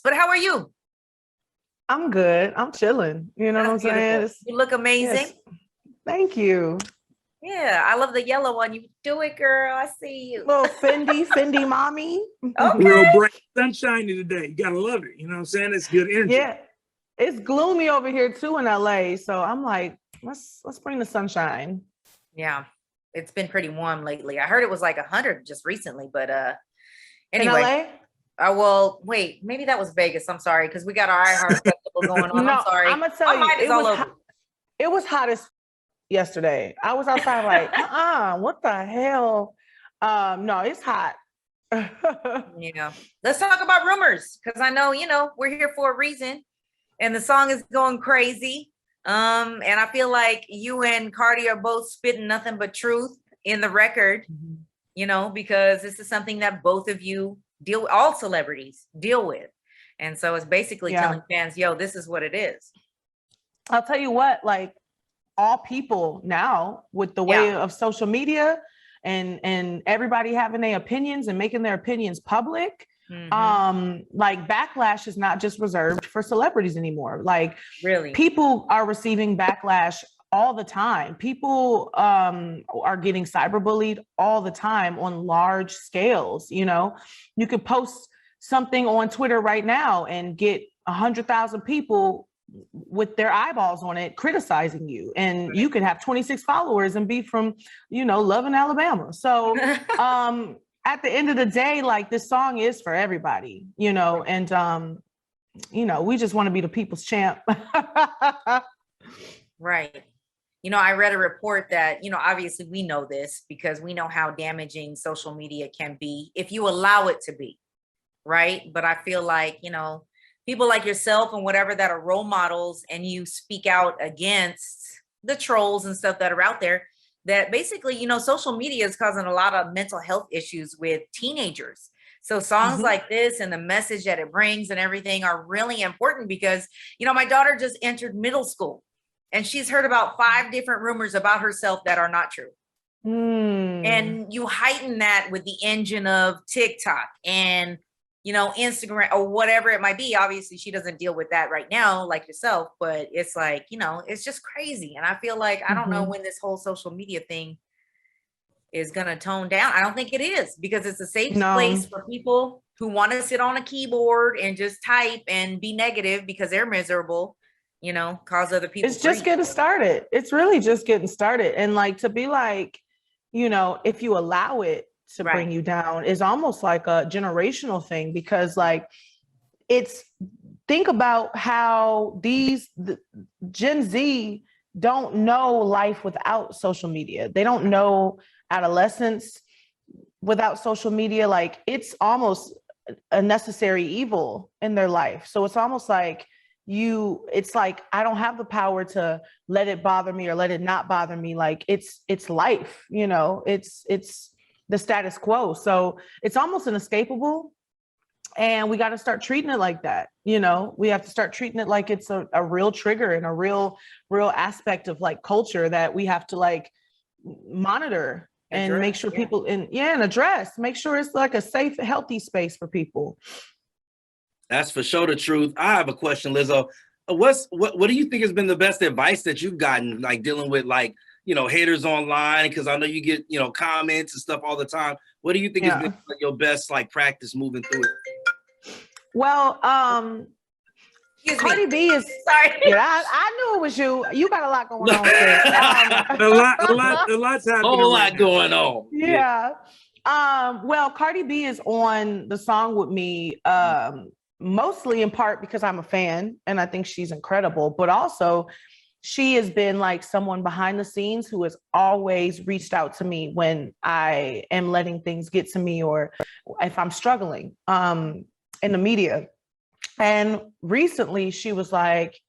But how are you? I'm good. I'm chilling. You know what I'm That's saying? beautiful. You look amazing. Yes. Thank you. Yeah, I love the yellow one. You do it, girl. I see you. Little Fendi mommy. Real Okay. bright, sunshiny today. You gotta love it. You know what I'm saying? It's good energy. Yeah. It's gloomy over here too in LA. So I'm like, let's bring the sunshine. Yeah, it's been pretty warm lately. I heard it was like 100 just recently, but In anyway. LA? Well, wait, maybe that was Vegas. I'm sorry, because we got our iHeart Festival going on. I'm No, sorry. I'm gonna tell My you, mind is all over. It was hot as yesterday. I was outside like, what the hell? No, it's hot. Yeah. Let's talk about rumors, because I know, we're here for a reason. And the song is going crazy. And I feel like you and Cardi are both spitting nothing but truth in the record, because this is something that both of you all celebrities deal with. And so it's basically telling fans, yo, this is what it is. I'll tell you what, like all people now with the way of social media and everybody having their opinions and making their opinions public, like backlash is not just reserved for celebrities anymore. Like really, people are receiving backlash all the time. People are getting cyberbullied all the time on large scales. You could post something on Twitter right now and get 100,000 people with their eyeballs on it criticizing you, and you could have 26 followers and be from Loving Alabama. So at the end of the day, like this song is for everybody, and we just want to be the people's champ. Right. I read a report that, obviously we know this because we know how damaging social media can be if you allow it to be, right? But I feel like, people like yourself and whatever that are role models, and you speak out against the trolls and stuff that are out there, that basically, social media is causing a lot of mental health issues with teenagers. So songs like this and the message that it brings and everything are really important because, my daughter just entered middle school and she's heard about 5 different rumors about herself that are not true. And you heighten that with the engine of TikTok and Instagram or whatever it might be. Obviously, she doesn't deal with that right now, like yourself, but it's like, it's just crazy. And I feel like, I don't know when this whole social media thing is going to tone down. I don't think it is, because it's a safe place for people who want to sit on a keyboard and just type and be negative because they're miserable, cause other people. It's just getting started. It's really just getting started. And like, to be like, if you allow it to bring you down is almost like a generational thing, because like think about how the Gen Z don't know life without social media. They don't know adolescence without social media. Like it's almost a necessary evil in their life. So it's almost like it's like, I don't have the power to let it bother me or let it not bother me. Like it's life, it's the status quo. So it's almost inescapable. And we got to start treating it like that. We have to start treating it like it's a real trigger and a real aspect of like culture that we have to like monitor and make sure people and address, make sure it's like a safe, healthy space for people. That's for sure the truth. I have a question, Lizzo. What do you think has been the best advice that you've gotten, like dealing with like, haters online? Because I know you get, comments and stuff all the time. What do you think has been like, your best like practice moving through it? Well, Cardi B is sorry. Yeah, I knew it was you. You got a lot going on. A lot's happening. Whole lot going on. Yeah. Well, Cardi B is on the song with me, mostly in part because I'm a fan and I think she's incredible, but also she has been like someone behind the scenes who has always reached out to me when I am letting things get to me or if I'm struggling in the media. And recently she was like,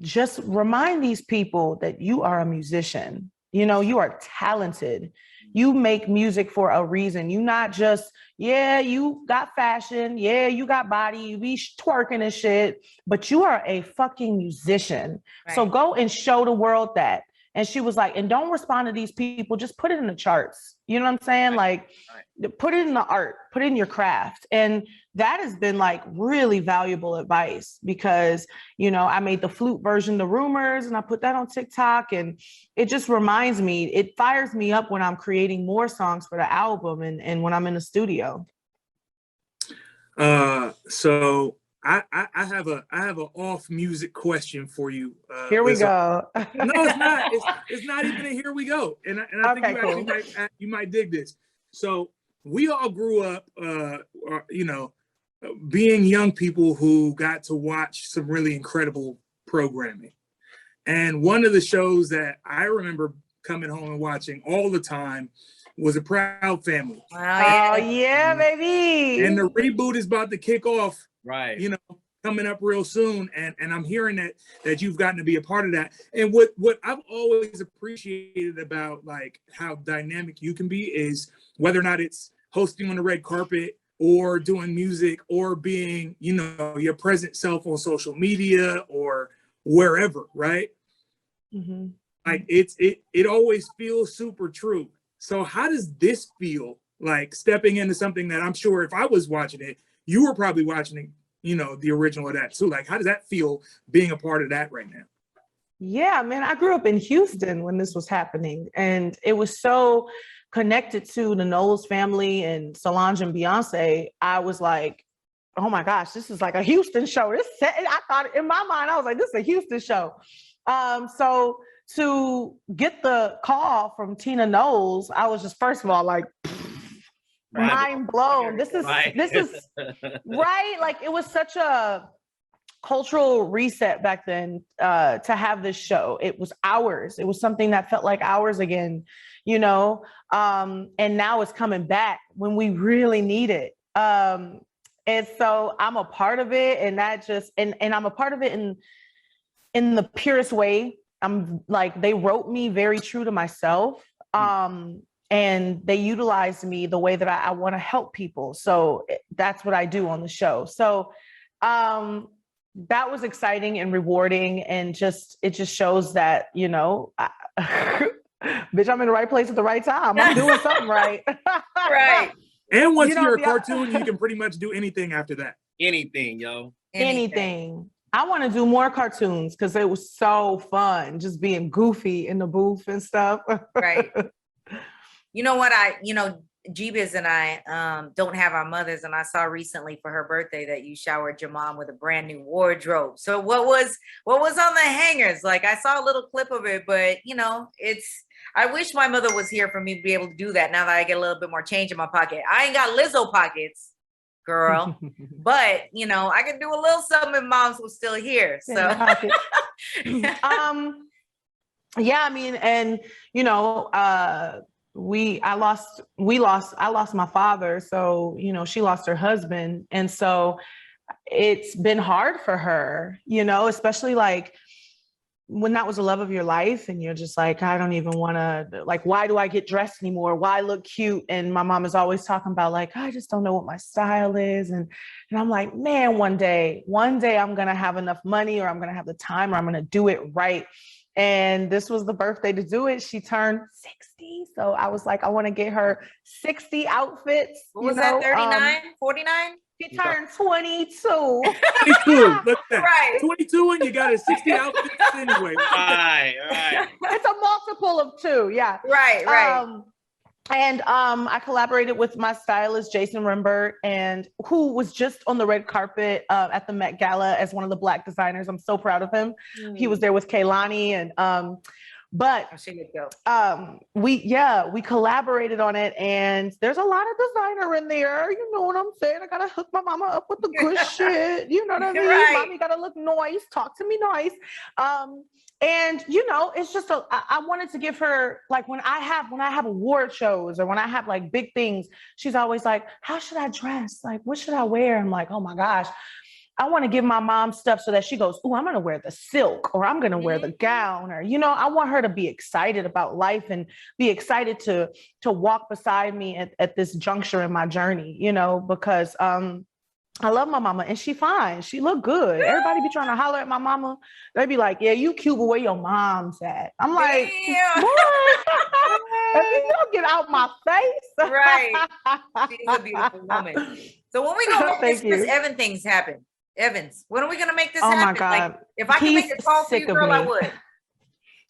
just remind these people that you are a musician. You are talented. You make music for a reason. You not just, you got fashion. Yeah, you got body. You be twerking and shit, but you are a fucking musician. Right. So go and show the world that. And she was like, and don't respond to these people, just put it in the charts. You know what I'm saying? Like, put it in the art, put it in your craft. And that has been like really valuable advice because, you know, I made the flute version, The Rumors, and I put that on TikTok. And it just reminds me, it fires me up when I'm creating more songs for the album and when I'm in the studio. So I have an off music question for you. Here we Lizzo. go. No, it's not. It's not even a here we go. And I Okay, think cool. you might dig this. So we all grew up, being young people who got to watch some really incredible programming. And one of the shows that I remember coming home and watching all the time was A Proud Family. Oh yeah, baby. And the reboot is about to kick off. Right. You know, coming up real soon. And I'm hearing that you've gotten to be a part of that. And what I've always appreciated about like how dynamic you can be is whether or not it's hosting on the red carpet or doing music or being, you know, your present self on social media or wherever, right? Mm-hmm. Like it always feels super true. So how does this feel like stepping into something that I'm sure if I was watching it, you were probably watching it, you know, the original of that too. Like, how does that feel being a part of that right now? Yeah, man, I grew up in Houston when this was happening, and it was so connected to the Knowles family and Solange and Beyonce. I was like, oh my gosh, this is like a Houston show. I thought in my mind, I was like, this is a Houston show. So to get the call from Tina Knowles, I was just, first of all, like, mind blown. This is right. Like, it was such a cultural reset back then to have this show. It was ours. It was something that felt like ours again, you know. And now it's coming back when we really need it. And so I'm a part of it, and that just and I'm a part of it in the purest way. I'm like, they wrote me very true to myself. And they utilized me the way that I want to help people. So that's what I do on the show. So that was exciting and rewarding. And it just shows that, you know, bitch, I'm in the right place at the right time. I'm doing something right. Right. And once you're a cartoon, you can pretty much do anything after that. Anything, yo. Anything. I want to do more cartoons because it was so fun just being goofy in the booth and stuff. Right. You know what? G-Biz and I don't have our mothers, and I saw recently for her birthday that you showered your mom with a brand new wardrobe. So what was on the hangers? Like, I saw a little clip of it, but you know, I wish my mother was here for me to be able to do that now that I get a little bit more change in my pocket. I ain't got Lizzo pockets, girl, but you know, I could do a little something if moms was still here. So yeah, I mean, and you know, I lost my father. So, you know, she lost her husband. And so it's been hard for her, you know, especially like when that was the love of your life and you're just like, I don't even want to, like, why do I get dressed anymore? Why look cute? And my mom is always talking about like, I just don't know what my style is. And I'm like, man, one day I'm going to have enough money, or I'm going to have the time, or I'm going to do it right. And this was the birthday to do it. She turned 60. So I was like, I want to get her 60 outfits. What was that, 39, 49? She turned 22. 22, look at that. Right. 22 and you got a 60 outfits anyway. Right. It's a multiple of 2, yeah. Right. And I collaborated with my stylist, Jason Rimbert, and who was just on the red carpet at the Met Gala as one of the Black designers. I'm so proud of him. He was there with Kaylani, and but we collaborated on it, and there's a lot of designer in there. You know what I'm saying? I gotta hook my mama up with the good shit. You know what I mean? Right. Mommy gotta look nice, talk to me nice. And you know, it's just I wanted to give her, like, when I have award shows or when I have like big things, she's always like, how should I dress? Like, what should I wear? I'm like, oh my gosh, I want to give my mom stuff so that she goes, oh, I'm going to wear the silk, or I'm going to wear the gown, or, you know, I want her to be excited about life and be excited to walk beside me at this juncture in my journey, you know, because I love my mama, and she fine. She look good. Everybody be trying to holler at my mama. They be like, "Yeah, you cute, but where your mom's at?" I'm like, Damn. "Boy, if you don't get out my face." Right. She's a beautiful woman. So when we gonna make this Thank Chris you. Evans things happen? Evans, when are we gonna make this Oh my happen? Like, God. if I could make He's a call for sick you, of girl, I me. would.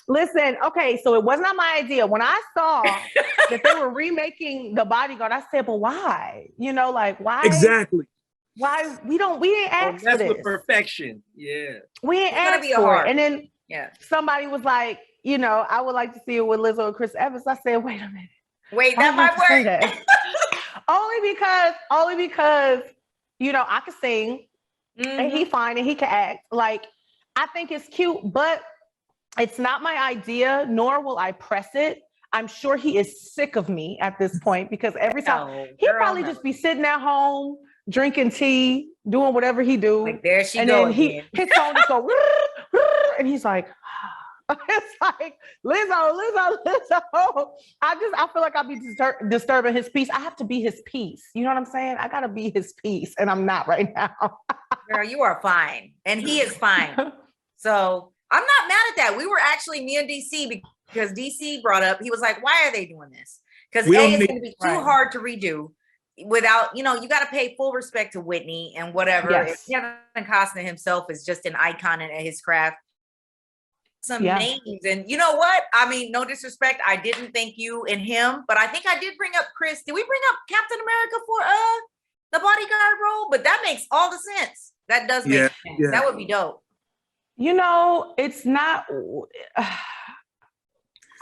Listen, okay, so it was not my idea. When I saw that they were remaking The Bodyguard, I said, "But why? You know, like why? Exactly. Why we ain't Don't asked for mess with this. perfection. Yeah. We ain't It's gonna asked be a for it." hard. And then Yeah. somebody was like, you know, I would like to see it with Lizzo and Chris Evans. I said, wait a minute. Wait, I that don't have might to say work. that. only because, you know, I can sing and he Mhm. fine and he can act. Like, I think it's cute, but it's not my idea, nor will I press it. I'm sure he is sick of me at this point because every time No, he girl, probably no. just be sitting at home, drinking tea, doing whatever he do. Like, there she and go then again. his phone just go, and he's like, it's like, Lizzo. I feel like I'll be disturbing his peace. I have to be his peace. You know what I'm saying? I gotta be his peace, and I'm not right now. Girl, you are fine. And he is fine. So I'm not mad at that. We were actually, me and DC, because DC brought up, he was like, why are they doing this? Because We A, don't it's need- going to be too Right. hard to redo without, you know, you got to pay full respect to Whitney and whatever. Yes. And Kevin Costner himself is just an icon at his craft. Some Yeah. names. And you know what? I mean, no disrespect. I didn't thank you and him, but I think I did bring up Chris. Did we bring up Captain America for the bodyguard role? But that makes all the sense. That does make Yeah, sense. yeah. That would be dope. You know, it's not.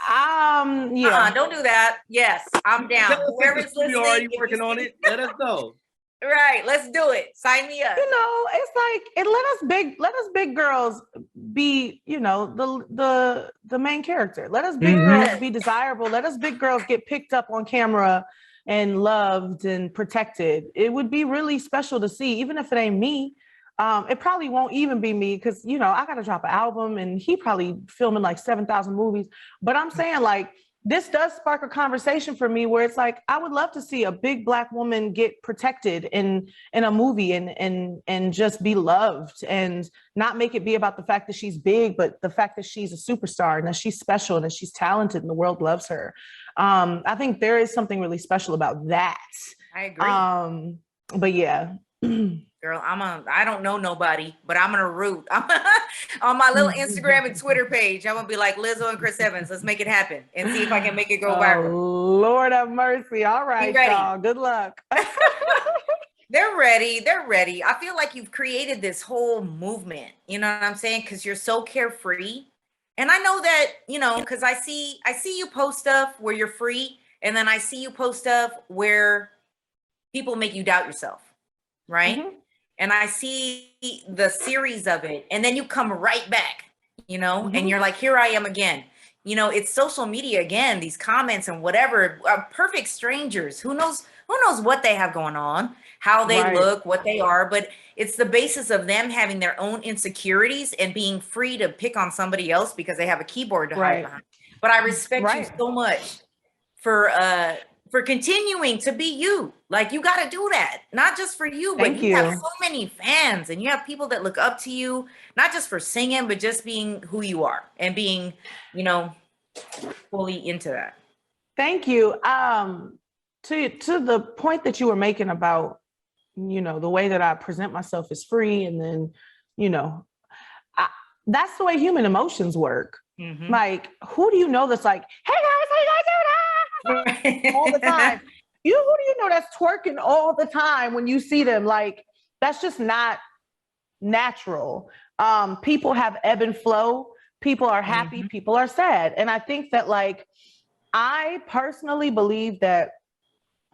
Yeah. Don't do that. Yes, I'm down. Tell us Whoever's if we listening, already if you working on see- it. Let us know. Right, let's do it. Sign me up. You know, it's like let us big girls be, you know, the main character. Let us big Mhm. girls be desirable. Let us big girls get picked up on camera and loved and protected. It would be really special to see, even if it ain't me. It probably won't even be me because, you know, I got to drop an album and he probably filming like 7,000 movies. But I'm saying, like, this does spark a conversation for me where it's like, I would love to see a big Black woman get protected in a movie and just be loved and not make it be about the fact that she's big, but the fact that she's a superstar and that she's special and that she's talented and the world loves her. I think there is something really special about that. I agree. But yeah. Girl, I don't know nobody, but I'm gonna root. On my little Instagram and Twitter page, I'm gonna be like Lizzo and Chris Evans. Let's make it happen and see if I can make it go viral. Lord have mercy. All right, ready. y'all. Good luck. They're ready. They're ready. I feel like you've created this whole movement. You know what I'm saying? Because you're so carefree. And I know that, you know, because I see you post stuff where you're free, and then I see you post stuff where people make you doubt yourself, right? Mhm. And I see the series of it, and then you come right back, you know, and you're like, here I am again. You know, it's social media again, these comments and whatever, perfect strangers. Who knows what they have going on, how they Right. look, what they are, but it's the basis of them having their own insecurities and being free to pick on somebody else because they have a keyboard to hide Right. behind. But I respect you Right. so much for continuing to be you. Like, you got to do that, not just for you, but Thank you have you. so many fans and you have people that look up to you, not just for singing, but just being who you are and being, you know, fully into that. Thank you. To the point that you were making about, you know, the way that I present myself is free, and then, you know, that's the way human emotions work. Mhm. Like, who do you know that's like, hey guys, how you guys doing? All the time. Who do you know that's twerking all the time when you see them? Like, that's just not natural. People have ebb and flow. People are happy, people are sad. And I think that, like, I personally believe that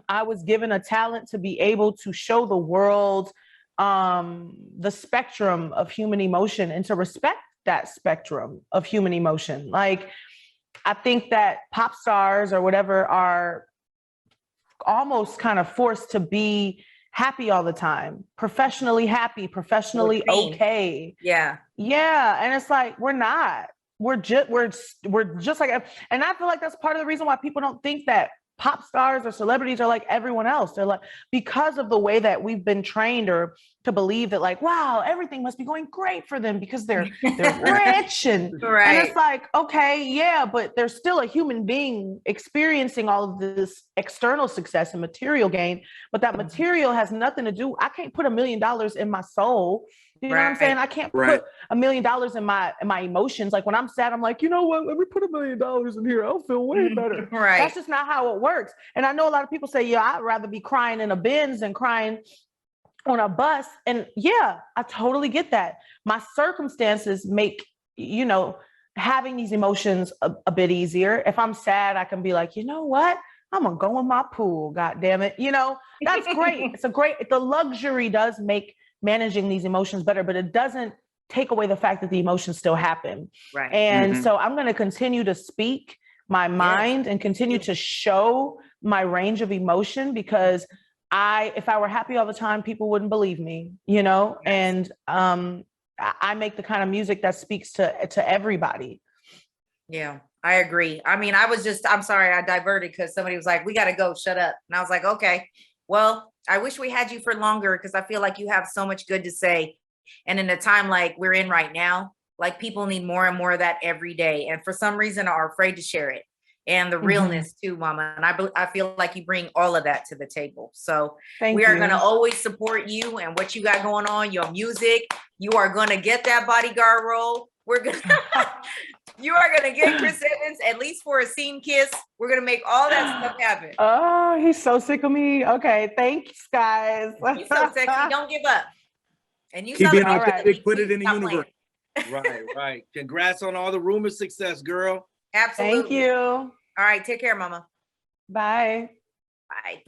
I was given a talent to be able to show the world the spectrum of human emotion and to respect that spectrum of human emotion. Like, I think that pop stars or whatever are almost kind of forced to be happy all the time, professionally happy, professionally okay. Yeah. Yeah. And it's like, we're not. We're just like, and I feel like that's part of the reason why people don't think that pop stars or celebrities are like everyone else. They're like, because of the way that we've been trained or to believe that like, wow, everything must be going great for them because they're rich and it's like, okay, yeah, but there's still a human being experiencing all of this external success and material gain, but that material has nothing to do. I can't put $1 million in my soul. You know what I'm saying? I can't put $1 million in my emotions. Like when I'm sad, I'm like, you know what? Let me put $1 million in here. I'll feel way better. That's just not how it works. And I know a lot of people say, yeah, I'd rather be crying in a Benz than crying on a bus. And yeah, I totally get that. My circumstances make, you know, having these emotions a bit easier. If I'm sad, I can be like, you know what? I'm gonna go in my pool. God damn it. You know, that's great. The luxury does make managing these emotions better, but it doesn't take away the fact that the emotions still happen. And so I'm going to continue to speak my mind and continue to show my range of emotion, because if I were happy all the time, people wouldn't believe me, you know, and I make the kind of music that speaks to everybody. Yeah, I agree. I mean, I'm sorry, I diverted because somebody was like, we got to go, shut up. And I was like, okay, well, I wish we had you for longer because I feel like you have so much good to say. And in a time like we're in right now, like people need more and more of that every day. And for some reason are afraid to share it. And the realness too, Mama. And I feel like you bring all of that to the table. So we are going to always support you and what you got going on, your music. You are going to get that bodyguard role. You are going to get Chris Evans, at least for a scene kiss. We're going to make all that stuff happen. Oh, he's so sick of me. Okay, thanks, guys. You're so sexy. Don't give up. And you keep being authentic, put it in the universe. Right. Congrats on all the rumored success, girl. Absolutely. Thank you. All right, take care, Mama. Bye. Bye.